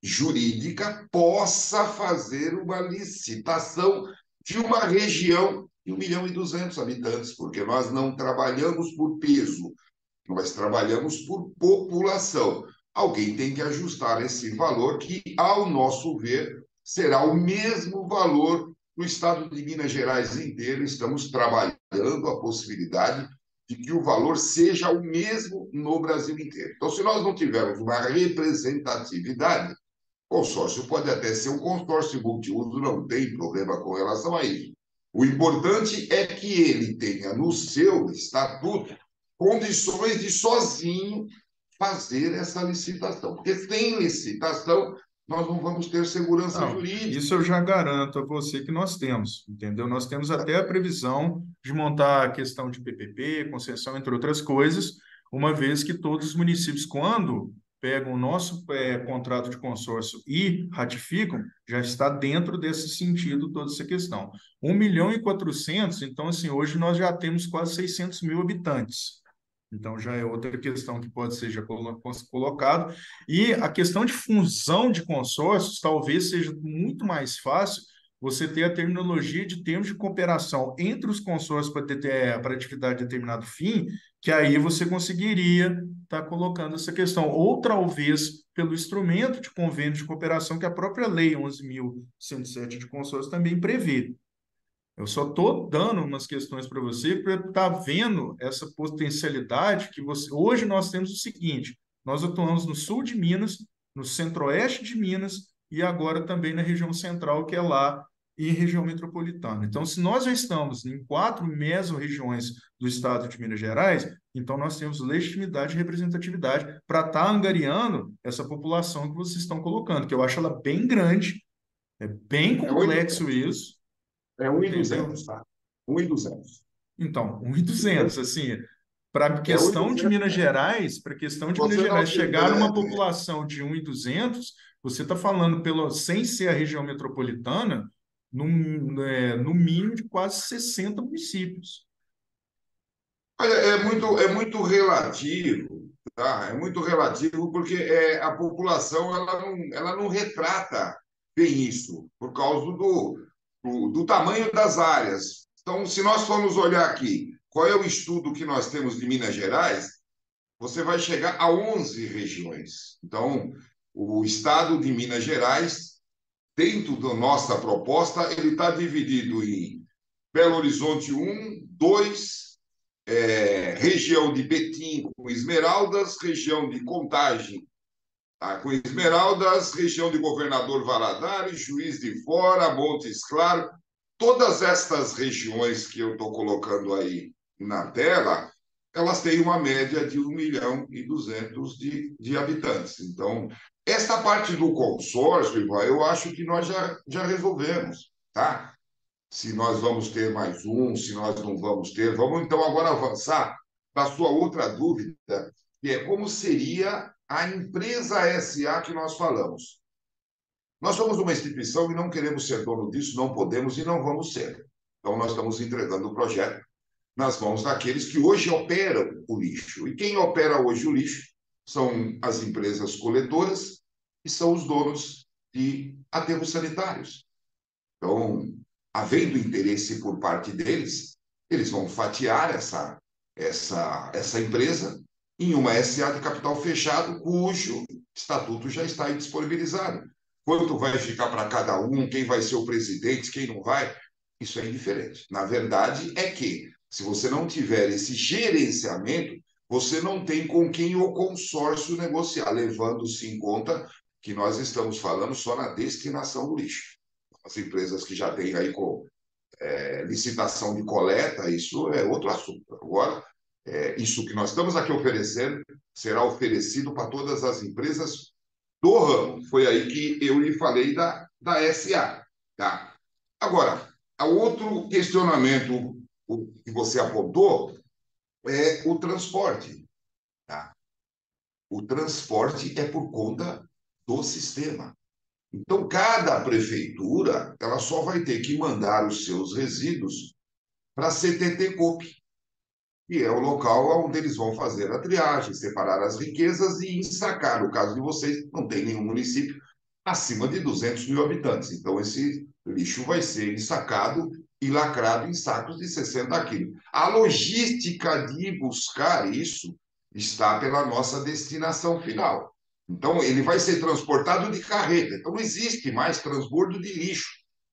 jurídica, possa fazer uma licitação de uma região de 1.200.000 habitantes, porque nós não trabalhamos por peso, nós trabalhamos por população. Alguém tem que ajustar esse valor, que, ao nosso ver, será o mesmo valor no estado de Minas Gerais inteiro. Estamos trabalhando a possibilidade de que o valor seja o mesmo no Brasil inteiro. Então, se nós não tivermos uma representatividade, consórcio pode até ser um consórcio multiuso, não tem problema com relação a isso. O importante é que ele tenha no seu estatuto condições de sozinho fazer essa licitação. Porque sem licitação, nós não vamos ter segurança Não, jurídica. isso eu já garanto a você que nós temos, entendeu? Nós temos até a previsão de montar a questão de PPP, concessão, entre outras coisas, uma vez que todos os municípios, quando pegam o nosso contrato de consórcio e ratificam, já está dentro desse sentido toda essa questão. 1.400.000, então, assim, hoje nós já temos quase 600 mil habitantes. Então, já é outra questão que pode ser já colocado. E a questão de fusão de consórcios talvez seja muito mais fácil você ter a terminologia de termos de cooperação entre os consórcios para atividade de determinado fim, que aí você conseguiria estar colocando essa questão. Ou talvez pelo instrumento de convênio de cooperação que a própria Lei 11.107 de consórcio também prevê. Eu só estou dando umas questões para você para estar vendo essa potencialidade que você. Hoje nós temos o seguinte: nós atuamos no sul de Minas, no centro-oeste de Minas e agora também na região central, que é lá em região metropolitana. Então, se nós já estamos em 4 mesorregiões do estado de Minas Gerais, então nós temos legitimidade e representatividade para estar angariando essa população que vocês estão colocando, que eu acho ela bem grande, é bem É 1 complexo isso. é 1.200, Entendeu? tá? 1.200. Então, 1.200, assim, para É questão de 1.200. Minas Gerais, para questão de Minas Você não Gerais chegar tiver. numa população de 1.200, você está falando, sem ser a região metropolitana, no mínimo de quase 60 municípios. Olha, é muito relativo, tá? É muito relativo porque a população ela não retrata bem isso, por causa do tamanho das áreas. Então, se nós formos olhar aqui, qual é o estudo que nós temos de Minas Gerais, você vai chegar a 11 regiões. Então, o estado de Minas Gerais, dentro da nossa proposta, ele está dividido em Belo Horizonte um, 2, região de Betim com Esmeraldas, região de Contagem com Esmeraldas, região de Governador Valadares, Juiz de Fora, Montes Claros. Todas estas regiões que eu estou colocando aí na tela, elas têm uma média de 1.200.000 de habitantes. Então, esta parte do consórcio, Ivan, eu acho que nós já resolvemos, tá? Se nós vamos ter mais um, se nós não vamos ter. Vamos então agora avançar para a sua outra dúvida, que é como seria a empresa SA que nós falamos. Nós somos uma instituição e não queremos ser dono disso, não podemos e não vamos ser. Então, nós estamos entregando o projeto nas mãos daqueles que hoje operam o lixo. E quem opera hoje o lixo são as empresas coletoras e são os donos de aterros sanitários. Então, havendo interesse por parte deles, eles vão fatiar essa empresa em uma SA de capital fechado, cujo estatuto já está aí disponibilizado. Quanto vai ficar para cada um, quem vai ser o presidente, quem não vai, isso é indiferente. Na verdade, é que, se você não tiver esse gerenciamento, você não tem com quem o consórcio negociar, levando-se em conta que nós estamos falando só na destinação do lixo. As empresas que já têm aí com licitação de coleta, isso é outro assunto. Agora, isso que nós estamos aqui oferecendo será oferecido para todas as empresas do ramo. Foi aí que eu lhe falei da SA. Tá? Agora, o outro questionamento que você apontou é o transporte. Tá? O transporte é por conta do sistema. Então, cada prefeitura ela só vai ter que mandar os seus resíduos para a CTT Coop, que é o local onde eles vão fazer a triagem, separar as riquezas e ensacar. No caso de vocês, não tem nenhum município acima de 200 mil habitantes. Então, esse lixo vai ser ensacado e lacrado em sacos de 60 quilos. A logística de buscar isso está pela nossa destinação final. Então, ele vai ser transportado de carreta. Então, não existe mais transbordo de lixo.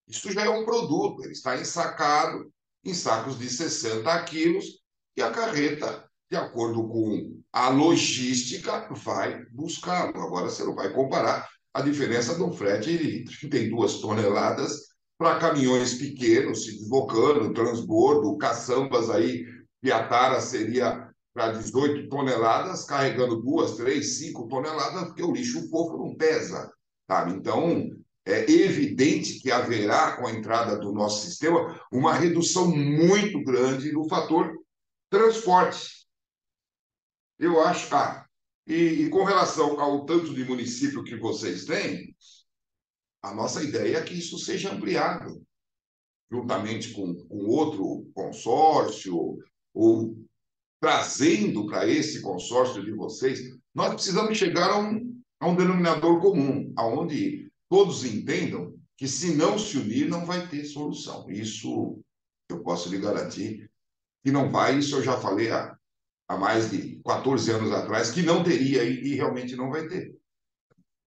Isso já é um produto, ele está ensacado em sacos de 60 quilos e a carreta, de acordo com a logística, vai buscá-lo. Agora, você não vai comparar a diferença de um frete de 32 toneladas para caminhões pequenos se deslocando, transbordo, caçambas aí, Piatara seria para 18 toneladas, carregando 2, 3, 5 toneladas, porque o lixo fofo não pesa. Sabe? Então, é evidente que haverá, com a entrada do nosso sistema, uma redução muito grande no fator transporte. Eu acho. E com relação ao tanto de município que vocês têm, a nossa ideia é que isso seja ampliado, juntamente com outro consórcio, ou trazendo para esse consórcio de vocês. Nós precisamos chegar a um denominador comum, aonde todos entendam que, se não se unir, não vai ter solução. Isso eu posso lhe garantir que não vai. Isso eu já falei há mais de 14 anos atrás, que não teria e realmente não vai ter.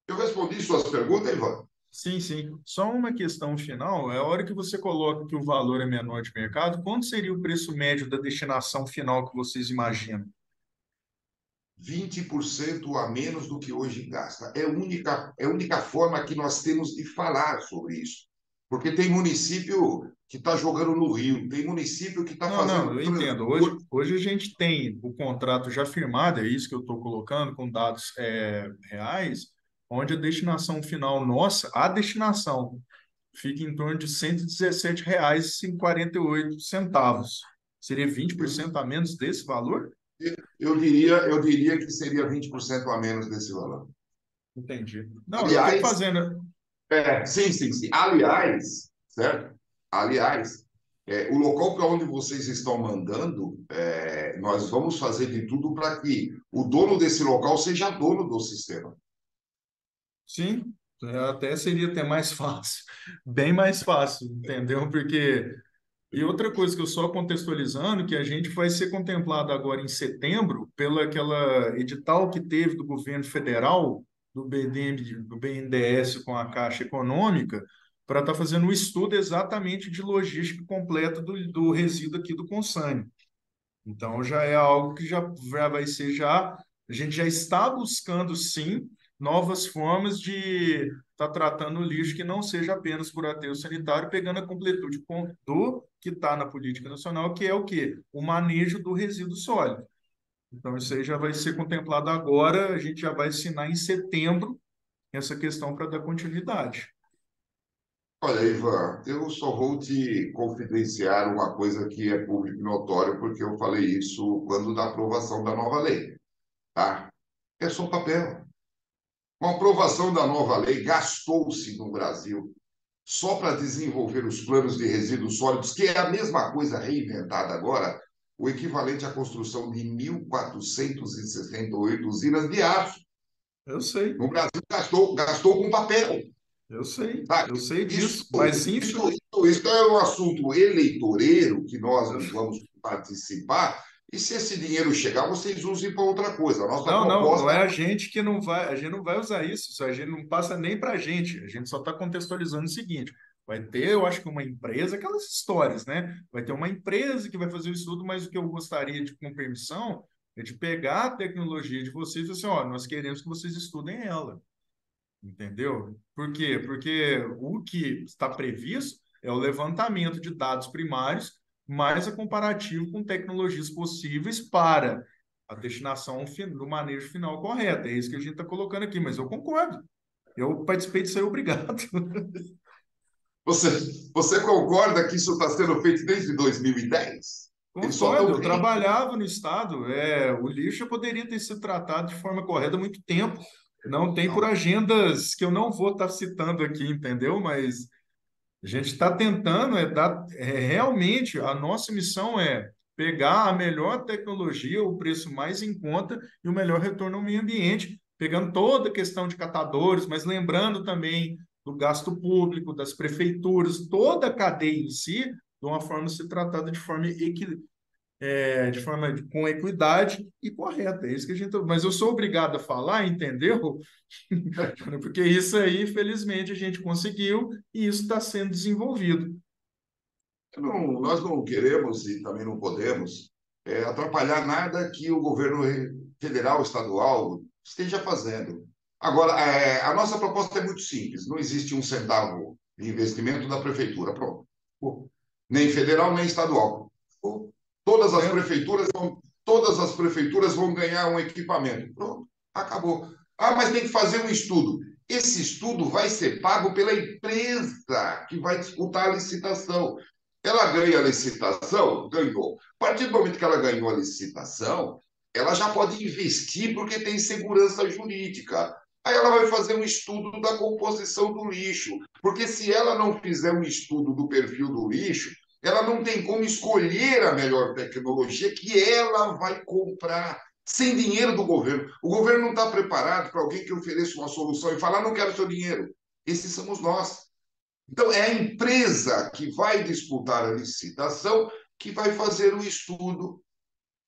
Eu respondi suas perguntas, Ivan? Sim, sim. Só uma questão final, é a hora que você coloca que o valor é menor de mercado, quanto seria o preço médio da destinação final que vocês imaginam? 20% a menos do que hoje gasta. É a única forma que nós temos de falar sobre isso. Porque tem município que está jogando no Rio, tem município que está Não, não, fazendo eu entendo. transporte. Hoje a gente tem o contrato já firmado, é isso que eu estou colocando, com dados reais, onde a destinação final nossa, a destinação, fica em torno de R$ 117,48. Seria 20% a menos desse valor? Eu diria que seria 20% a menos desse valor. Entendi. Não, eu estou Aliás, fazendo. sim, sim, sim. Aliás, certo? Aliás, o local para onde vocês estão mandando, nós vamos fazer de tudo para que o dono desse local seja dono do sistema. Sim, até seria até mais fácil, bem mais fácil, entendeu? Porque e outra coisa que eu só contextualizando, que a gente vai ser contemplado agora em setembro pela aquela edital que teve do governo federal, do BNDES com a Caixa Econômica, para estar fazendo um estudo exatamente de logística completa do resíduo aqui do Consane. Então já é algo que já vai ser já, a gente já está buscando sim novas formas de estar tratando o lixo que não seja apenas por aterro sanitário, pegando a completude do que está na política nacional, que é o quê? O manejo do resíduo sólido. Então isso aí já vai ser contemplado agora, a gente já vai assinar em setembro essa questão para dar continuidade. Olha, Ivan, eu só vou te confidenciar uma coisa que é público e notório, porque eu falei isso quando da aprovação da nova lei, tá? É só papel. Com a aprovação da nova lei, gastou-se no Brasil, só para desenvolver os planos de resíduos sólidos, que é a mesma coisa reinventada agora, o equivalente à construção de 1.468 usinas de aço. Eu sei, No Brasil, gastou com papel. Tá? eu sei Isso, disso, mas isso é um assunto eleitoreiro que nós não vamos participar. E se esse dinheiro chegar, vocês usem para outra coisa. A nossa não proposta é a gente que não vai, a gente não vai usar isso a gente não passa nem para a gente só está contextualizando o seguinte, vai ter, eu acho que uma empresa, aquelas histórias, né? Vai ter uma empresa que vai fazer o estudo, mas o que eu gostaria de, com permissão, é de pegar a tecnologia de vocês e fazer assim, ó, nós queremos que vocês estudem ela. Entendeu? Por quê? Porque o que está previsto é o levantamento de dados primários, mais a comparativo com tecnologias possíveis para a destinação do manejo final correto. É isso que a gente está colocando aqui, mas eu concordo. Eu participei disso aí, obrigado. Você concorda que isso está sendo feito desde 2010? Eles só Concordo, estão eu trabalhava no Estado. O lixo poderia ter sido tratado de forma correta há muito tempo. Não tem por Não, agendas que eu não vou estar citando aqui, entendeu? Mas a gente está tentando realmente a nossa missão é pegar a melhor tecnologia, o preço mais em conta e o melhor retorno ao meio ambiente, pegando toda a questão de catadores, mas lembrando também do gasto público, das prefeituras, toda a cadeia em si, de uma forma a ser tratada de forma com equidade e correta. É isso que a gente. Mas eu sou obrigado a falar, entendeu? Porque isso aí, felizmente, a gente conseguiu e isso está sendo desenvolvido. nós não queremos e também não podemos atrapalhar nada que o governo federal, estadual esteja fazendo. Agora, a nossa proposta é muito simples: não existe um centavo de investimento da prefeitura. Pronto. Pô, nem federal, nem estadual. Pô, Certo? todas as prefeituras vão ganhar um equipamento. Pronto, acabou. Ah, mas tem que fazer um estudo. Esse estudo vai ser pago pela empresa que vai disputar a licitação. Ela ganha a licitação? Ganhou. A partir do momento que ela ganhou a licitação, ela já pode investir porque tem segurança jurídica. Aí ela vai fazer um estudo da composição do lixo, porque se ela não fizer um estudo do perfil do lixo, ela não tem como escolher a melhor tecnologia que ela vai comprar sem dinheiro do governo. O governo não está preparado para alguém que ofereça uma solução e falar: não quero seu dinheiro. Esses somos nós. Então, é a empresa que vai disputar a licitação que vai fazer o estudo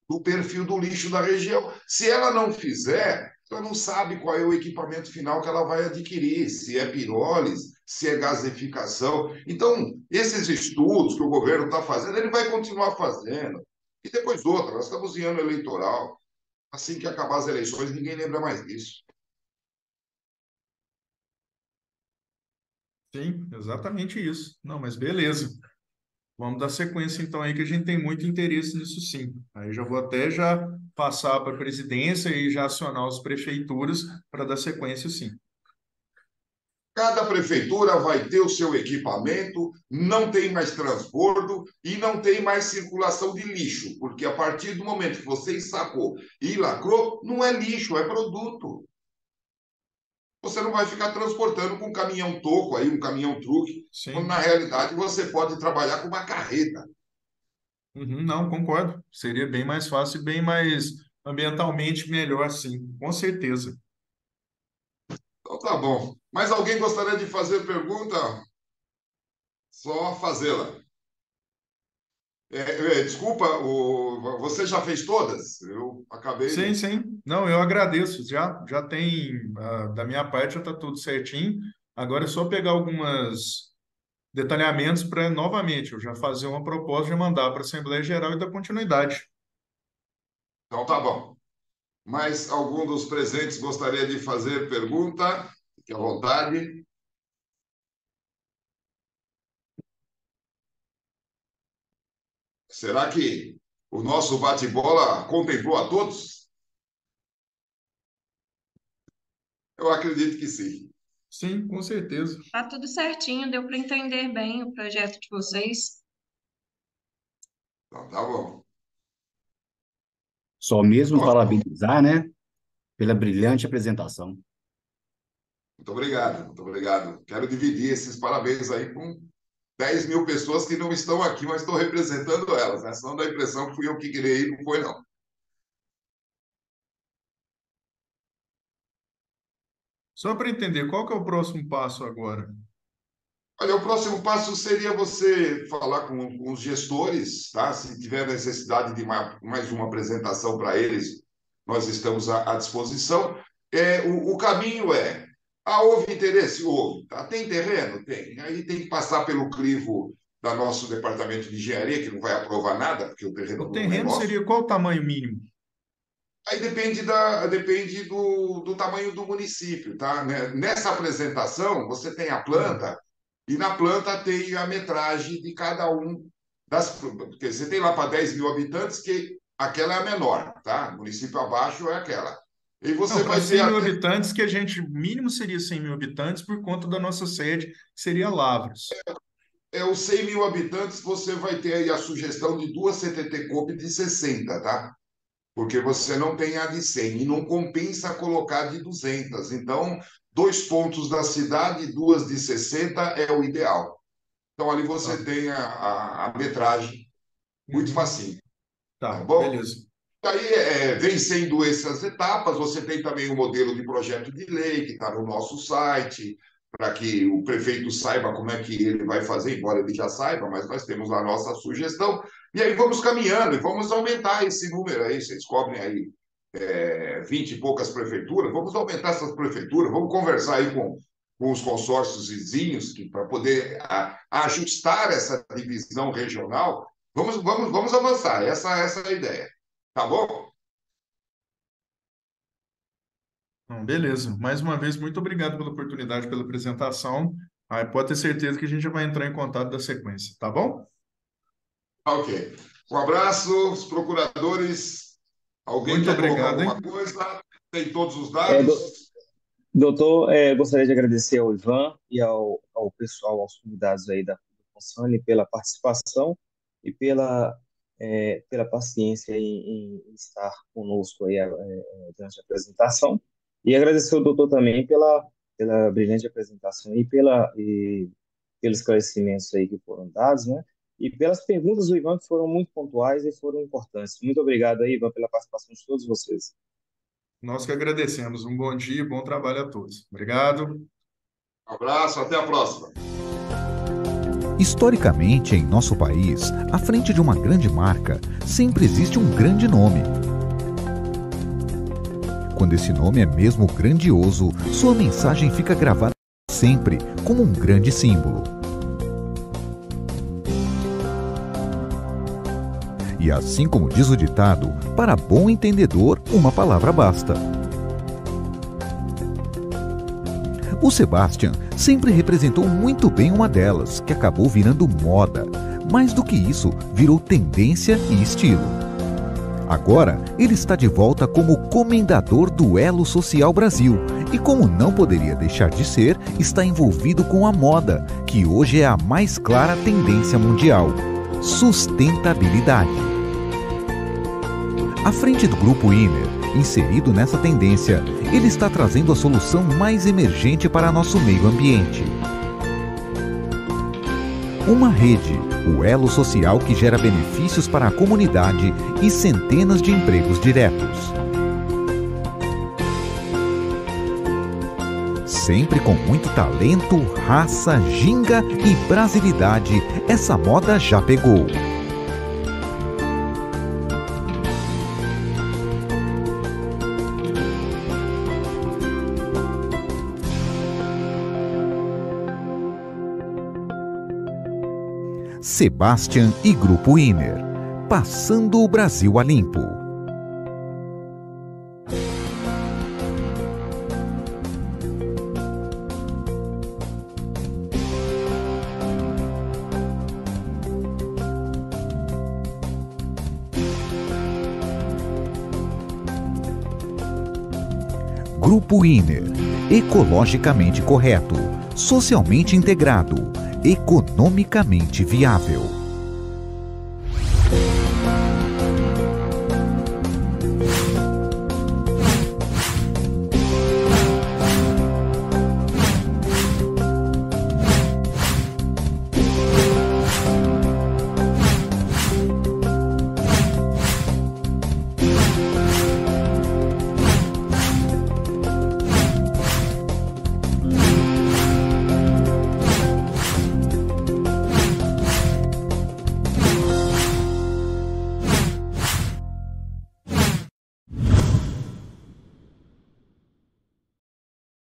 do perfil do lixo da região. Se ela não fizer, ela não sabe qual é o equipamento final que ela vai adquirir, se é pirólise, se é gaseificação. Então, esses estudos que o governo está fazendo, ele vai continuar fazendo. E depois outra, nós estamos em ano eleitoral. Assim que acabar as eleições, ninguém lembra mais disso. Sim, exatamente isso. Não, mas beleza. Vamos dar sequência então aí, que a gente tem muito interesse nisso sim. Aí já vou até já passar para a presidência e já acionar as prefeituras para dar sequência sim. Cada prefeitura vai ter o seu equipamento, não tem mais transbordo e não tem mais circulação de lixo, porque a partir do momento que você sacou e lacrou, não é lixo, é produto. Você não vai ficar transportando com um caminhão toco aí, um caminhão truque, quando na Sim. realidade você pode trabalhar com uma carreta. Uhum, não, concordo. Seria bem mais fácil e bem mais ambientalmente melhor, sim, com certeza. Então tá bom. Mas alguém gostaria de fazer pergunta? Só fazê-la. Desculpa, você já fez todas? Eu acabei Sim, de. sim. Não, eu agradeço. Já tem, da minha parte já está tudo certinho. Agora é só pegar algumas detalhamentos para, novamente, eu já fazer uma proposta de mandar para a Assembleia Geral e dar continuidade. Então tá bom. Mais algum dos presentes gostaria de fazer pergunta? Fique à vontade. Será que o nosso bate-bola contemplou a todos? Eu acredito que sim. Sim, com certeza. Tá tudo certinho, deu para entender bem o projeto de vocês. Então tá bom. Só mesmo Nossa, parabenizar, né, pela brilhante apresentação. muito obrigado, muito obrigado. Quero dividir esses parabéns aí com 10 mil pessoas que não estão aqui, mas estou representando elas, né? Senão dá a impressão que fui eu que criei, não foi, não. Só para entender, qual que é o próximo passo agora? Olha, o próximo passo seria você falar com os gestores, tá? Se tiver necessidade de mais uma apresentação para eles, nós estamos à disposição. O caminho houve interesse? Houve. Tá? Tem terreno? Tem. Aí tem que passar pelo crivo do nosso departamento de engenharia, que não vai aprovar nada, porque o terreno O não é terreno nosso. seria qual o tamanho mínimo? Aí depende do tamanho do município, tá? Né? Nessa apresentação, você tem a planta, e na planta tem a metragem de cada um porque você tem lá para 10 mil habitantes, que aquela é a menor, tá? Município abaixo é aquela. E você Não, para vai 100 ter mil habitantes, que a gente, mínimo seria 100 mil habitantes por conta da nossa sede, que seria Lavras. os 100 mil habitantes, você vai ter aí a sugestão de duas CTT Coop de 60, tá? Porque você não tem a de 100 e não compensa colocar de 200. Então, 2 pontos da cidade, 2 de 60 é o ideal. Então, ali você tem a metragem, muito facinho, tá Tá, bom? beleza. Aí, vencendo essas etapas, você tem também o modelo de projeto de lei, que está no nosso site, para que o prefeito saiba como é que ele vai fazer, embora ele já saiba, mas nós temos a nossa sugestão. E aí vamos caminhando e vamos aumentar esse número aí. Vocês cobrem aí 20 e poucas prefeituras, vamos aumentar essas prefeituras, vamos conversar aí com os consórcios vizinhos para poder ajustar essa divisão regional. Vamos avançar, essa é a ideia. Tá bom? Não, beleza. Mais uma vez, muito obrigado pela oportunidade, pela apresentação. Aí pode ter certeza que a gente já vai entrar em contato da sequência, tá bom? Ok. Um abraço, os procuradores. Alguém Muito quer colocar obrigado, hein? alguma coisa? Tem todos os dados? Doutor, gostaria de agradecer ao Ivan e ao pessoal, aos convidados aí da Consane pela participação e pela paciência em estar conosco aí durante a apresentação. E agradecer ao doutor também pela brilhante apresentação e pelos esclarecimentos aí que foram dados, né? E pelas perguntas do Ivan, que foram muito pontuais e foram importantes. Muito obrigado aí, Ivan, pela participação de todos vocês. Nós que agradecemos. Um bom dia e bom trabalho a todos. Obrigado. Um abraço, até a próxima. Historicamente, em nosso país, à frente de uma grande marca, sempre existe um grande nome. Quando esse nome é mesmo grandioso, sua mensagem fica gravada sempre como um grande símbolo. E assim como diz o ditado, para bom entendedor, uma palavra basta. O Sebastian sempre representou muito bem uma delas, que acabou virando moda. Mais do que isso, virou tendência e estilo. Agora, ele está de volta como comendador do Elo Social Brasil e, como não poderia deixar de ser, está envolvido com a moda, que hoje é a mais clara tendência mundial: sustentabilidade. À frente do Grupo Iner, inserido nessa tendência, ele está trazendo a solução mais emergente para nosso meio ambiente. Uma rede, o elo social que gera benefícios para a comunidade e centenas de empregos diretos. Sempre com muito talento, raça, ginga e brasilidade, essa moda já pegou. Sebastian e Grupo Iner, passando o Brasil a limpo. Grupo Iner, ecologicamente correto, socialmente integrado, economicamente viável.